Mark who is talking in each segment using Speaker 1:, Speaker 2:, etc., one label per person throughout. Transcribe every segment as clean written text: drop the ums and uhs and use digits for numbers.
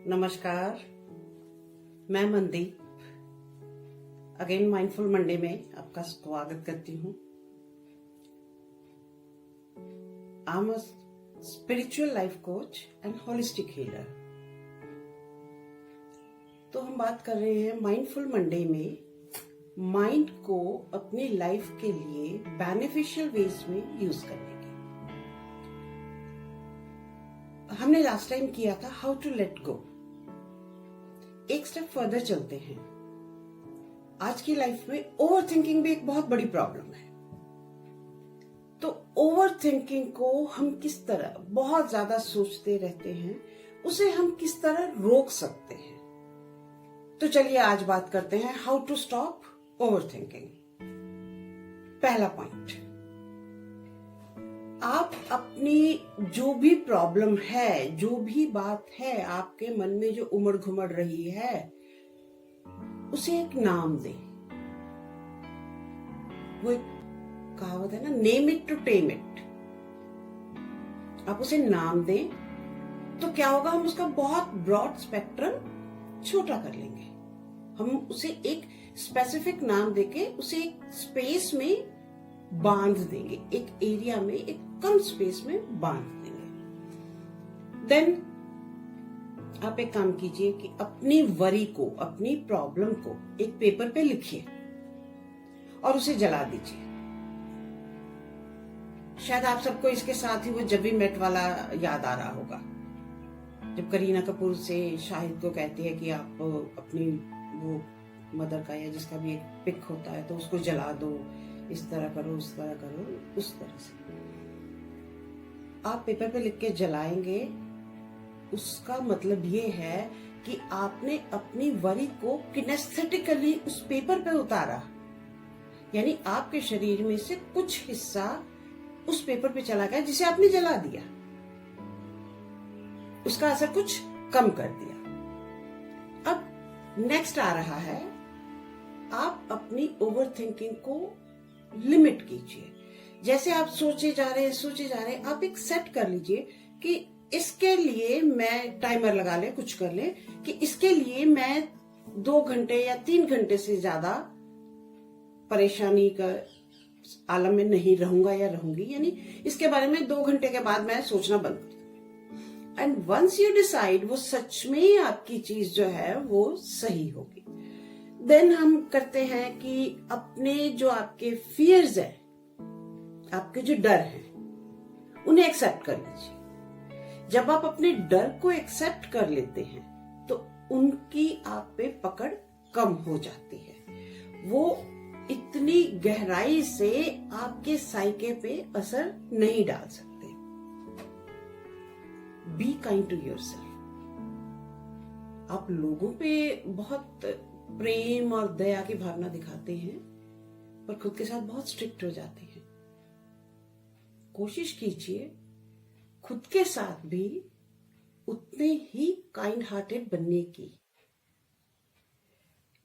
Speaker 1: नमस्कार, मैं Mandeep again mindful Monday में आपका स्वागत करती हूँ। I am a spiritual life coach and holistic healer. तो हम बात कर रहे हैं माइंडफुल मंडे में माइंड को अपनी लाइफ के लिए बेनिफिशियल वेज में यूज करने की। हमने लास्ट टाइम किया था हाउ टू लेट गो। एक स्टेप फर्दर चलते हैं। आज की लाइफ में ओवर थिंकिंग भी एक बहुत बड़ी प्रॉब्लम है। तो ओवर थिंकिंग को हम किस तरह, बहुत ज्यादा सोचते रहते हैं, उसे हम किस तरह रोक सकते हैं। तो चलिए आज बात करते हैं how to stop overthinking. पहला पॉइंट, आप अपनी जो भी प्रॉब्लम है, जो भी बात है आपके मन में जो उमड़ घुमड़ रही है, उसे एक नाम दें। वो एक कहावत है ना, name it to tame it. आप उसे नाम दें तो क्या होगा, हम उसका बहुत ब्रॉड स्पेक्ट्रम छोटा कर लेंगे। हम उसे एक स्पेसिफिक नाम देके उसे एक स्पेस में बांध देंगे, एक एरिया में, एक कम स्पेस में बांध देंगे। देन आप एक काम कीजिए कि अपनी वरी को, अपनी प्रॉब्लम को एक पेपर पे लिखिए और उसे जला दीजिए। शायद आप सबको इसके साथ ही वो जब वी मेट वाला याद आ रहा होगा, जब करीना कपूर से शाहिद को कहती है कि आप अपनी वो मदर का या जिसका भी एक पिक होता है तो उसको जला दो, इस तरह करो, उस तरह करो, उस तरह से आप पेपर पे लिख के जलाएंगे। उसका मतलब ये है कि आपने अपनी वरी को किनेस्थेटिकली उस पेपर पे उतारा, यानी आपके शरीर में से कुछ हिस्सा उस पेपर पे चला गया जिसे आपने जला दिया, उसका असर कुछ कम कर दिया। अब नेक्स्ट आ रहा है, आप अपनी ओवर थिंकिंग को लिमिट कीजिए। जैसे आप सोचे जा रहे हैं, आप एक सेट कर लीजिए कि इसके लिए मैं टाइमर लगा ले, कुछ कर ले कि इसके लिए मैं 2 घंटे या 3 घंटे से ज्यादा परेशानी का आलम में नहीं रहूंगा या रहूंगी, यानी इसके बारे में 2 घंटे के बाद मैं सोचना बंद कर दूं। एंड वंस यू डिसाइड, वो सच में आपकी चीज जो है वो सही होगी। देन हम करते हैं कि अपने जो आपके फियर्स है, आपके जो डर हैं, उन्हें एक्सेप्ट कर लीजिए। जब आप अपने डर को एक्सेप्ट कर लेते हैं तो उनकी आप पे पकड़ कम हो जाती है। वो इतनी गहराई से आपके साइके पे असर नहीं डाल सकते। Be kind to yourself. आप लोगों पे बहुत प्रेम और दया की भावना दिखाते हैं पर खुद के साथ बहुत स्ट्रिक्ट हो जाते हैं। कोशिश कीजिए खुद के साथ भी उतने ही काइंड हार्टेड बनने की।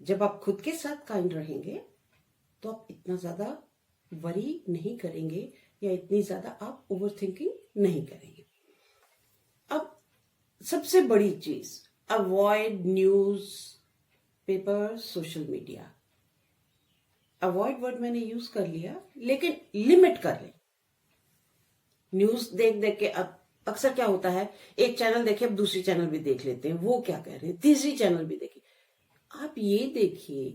Speaker 1: जब आप खुद के साथ काइंड रहेंगे तो आप इतना ज्यादा वरी नहीं करेंगे या इतनी ज्यादा आप ओवर थिंकिंग नहीं करेंगे। अब सबसे बड़ी चीज, avoid news paper, social media. Avoid word मैंने यूज कर लिया, लेकिन लिमिट कर ले। न्यूज देख देख के अब अक्सर क्या होता है, एक चैनल देखे अब दूसरी चैनल भी देख लेते हैं, वो क्या कह रहे हैं, तीसरी चैनल भी देखिए। आप ये देखिए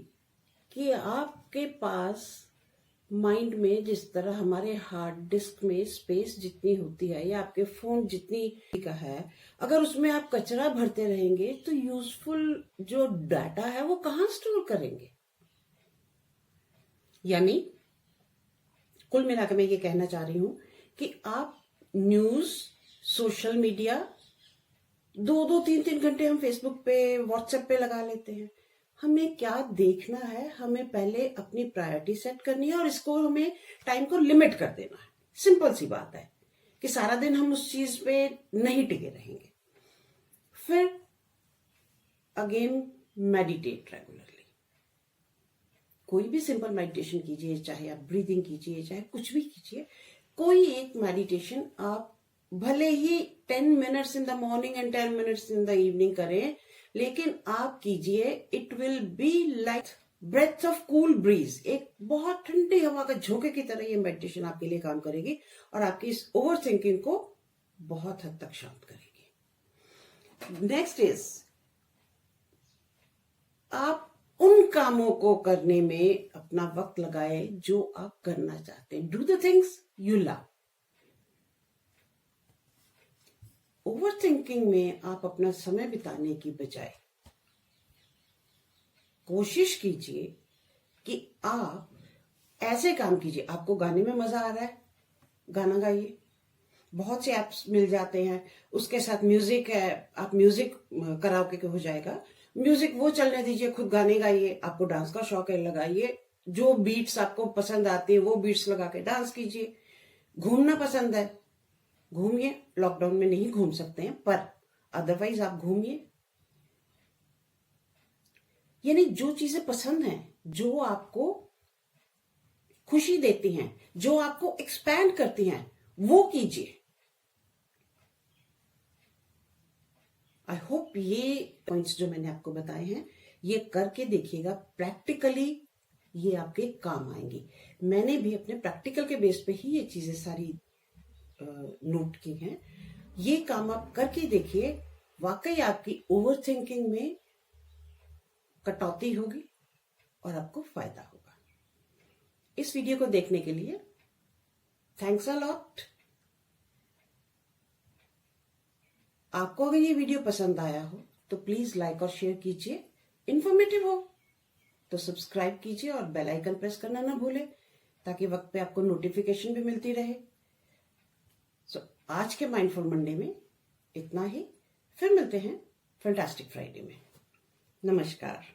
Speaker 1: कि आपके पास माइंड में जिस तरह हमारे हार्ड डिस्क में स्पेस जितनी होती है या आपके फोन जितनी का है, अगर उसमें आप कचरा भरते रहेंगे तो यूजफुल जो डाटा है वो कहां स्टोर करेंगे। यानी कुल मिलाकर मैं ये कहना चाह रही हूं कि आप न्यूज, सोशल मीडिया, 2-2, 3-3 घंटे हम फेसबुक पे, व्हाट्सएप पे लगा लेते हैं। हमें क्या देखना है, हमें पहले अपनी प्रायोरिटी सेट करनी है और इसको हमें टाइम को लिमिट कर देना है। सिंपल सी बात है कि सारा दिन हम उस चीज पे नहीं टिके रहेंगे। फिर अगेन मेडिटेट रेगुलरली। कोई भी सिंपल मेडिटेशन कीजिए, चाहे आप ब्रीदिंग कीजिए, चाहे कुछ भी कीजिए, कोई एक मेडिटेशन आप भले ही 10 minutes in the morning and 10 minutes in the evening करें, लेकिन आप कीजिए, it will be like breath of cool breeze, एक बहुत ठंडी हवा का झोंके की तरह ये मेडिटेशन आपके लिए काम करेगी और आपकी इस ओवर थिंकिंग को बहुत हद तक शांत करेगी। नेक्स्ट इज, आप उन कामों को करने में अपना वक्त लगाए जो आप करना चाहते हैं। Do the things you love. Over thinking में आप अपना समय बिताने की बजाय कोशिश कीजिए कि आप ऐसे काम कीजिए। आपको गाने में मजा आ रहा है, गाना गाइए। बहुत से ऐप्स मिल जाते हैं, उसके साथ म्यूजिक है, आप म्यूजिक कराओके के हो जाएगा, म्यूजिक वो चलने दीजिए, खुद गाने गाइए। आपको डांस का शौक है, लगाइए, जो बीट्स आपको पसंद आती है वो बीट्स लगा के डांस कीजिए। घूमना पसंद है, घूमिए। लॉकडाउन में नहीं घूम सकते हैं, पर अदरवाइज आप घूमिए। यानी जो चीजें पसंद हैं, जो आपको खुशी देती हैं, जो आपको एक्सपैंड करती हैं, वो कीजिए। आई होप ये पॉइंट्स जो मैंने आपको बताए हैं, ये करके देखिएगा। प्रैक्टिकली ये आपके काम आएंगी। मैंने भी अपने प्रैक्टिकल के बेस पे ही ये चीजें सारी नोट की हैं। ये काम आप करके देखिए, वाकई आपकी ओवर थिंकिंग में कटौती होगी और आपको फायदा होगा। इस वीडियो को देखने के लिए थैंक्स अ लॉट। आपको अगर ये वीडियो पसंद आया हो तो प्लीज लाइक और शेयर कीजिए। इंफॉर्मेटिव हो तो सब्सक्राइब कीजिए और बेल आइकन प्रेस करना ना भूलें, ताकि वक्त पे आपको नोटिफिकेशन भी मिलती रहे। आज के माइंडफुल मंडे में इतना ही। फिर मिलते हैं फैंटास्टिक फ्राइडे में। नमस्कार।